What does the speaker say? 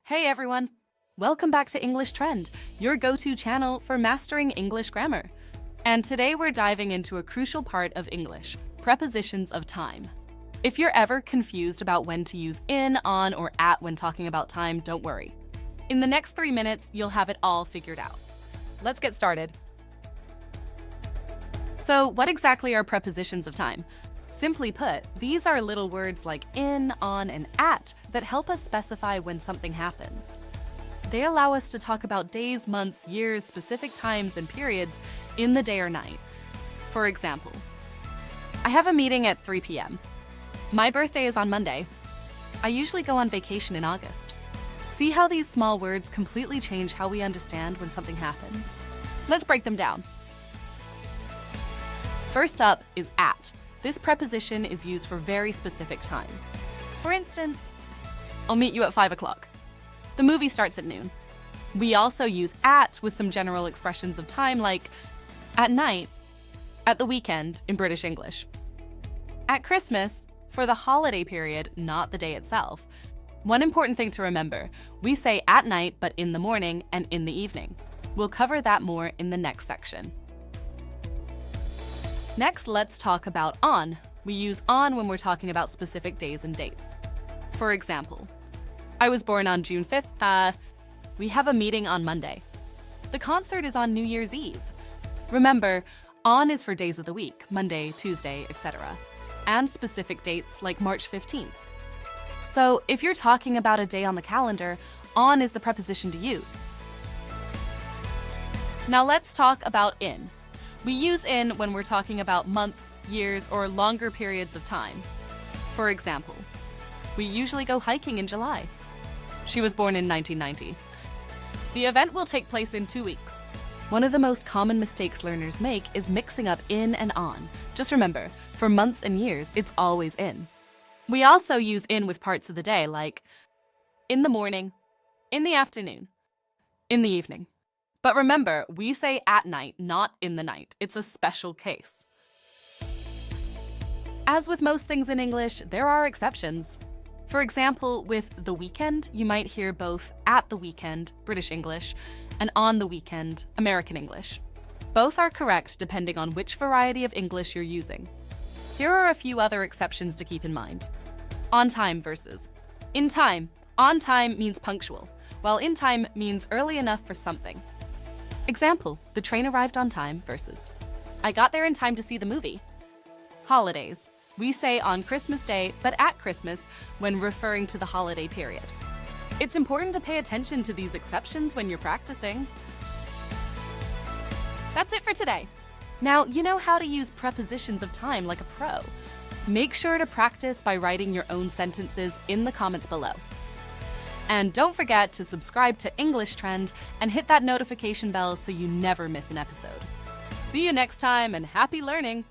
Hey everyone! Welcome back to English Trend, your go-to channel for mastering English grammar. And today we're diving into a crucial part of English, prepositions of time. If you're ever confused about when to use in, on, or at when talking about time, don't worry. In the next 3 minutes, you'll have it all figured out. Let's get started. So, what exactly are prepositions of time? Simply put, these are little words like in, on, and at that help us specify when something happens. They allow us to talk about days, months, years, specific times, and periods in the day or night. For example, I have a meeting at 3 p.m. My birthday is on Monday. I usually go on vacation in August. See how these small words completely change how we understand when something happens? Let's break them down. First up is at. This preposition is used for very specific times. For instance, I'll meet you at 5 o'clock. The movie starts at noon. We also use at with some general expressions of time like at night, at the weekend in British English. At Christmas, for the holiday period, not the day itself. One important thing to remember, we say at night but in the morning and in the evening. We'll cover that more in the next section. Next, let's talk about on. We use on when we're talking about specific days and dates. For example, I was born on June 5th. We have a meeting on Monday. The concert is on New Year's Eve. Remember, on is for days of the week, Monday, Tuesday, etc., and specific dates like March 15th. So if you're talking about a day on the calendar, on is the preposition to use. Now let's talk about in. We use in when we're talking about months, years, or longer periods of time. For example, we usually go hiking in July. She was born in 1990. The event will take place in 2 weeks. One of the most common mistakes learners make is mixing up in and on. Just remember, for months and years, it's always in. We also use in with parts of the day like in the morning, in the afternoon, in the evening. But remember, we say at night, not in the night. It's a special case. As with most things in English, there are exceptions. For example, with the weekend, you might hear both at the weekend, British English, and on the weekend, American English. Both are correct depending on which variety of English you're using. Here are a few other exceptions to keep in mind. On time versus in time. On time means punctual, while in time means early enough for something. Example, the train arrived on time versus I got there in time to see the movie. Holidays. We say on Christmas Day, but at Christmas when referring to the holiday period. It's important to pay attention to these exceptions when you're practicing. That's it for today. Now, you know how to use prepositions of time like a pro. Make sure to practice by writing your own sentences in the comments below. And don't forget to subscribe to English Trend and hit that notification bell so you never miss an episode. See you next time and happy learning!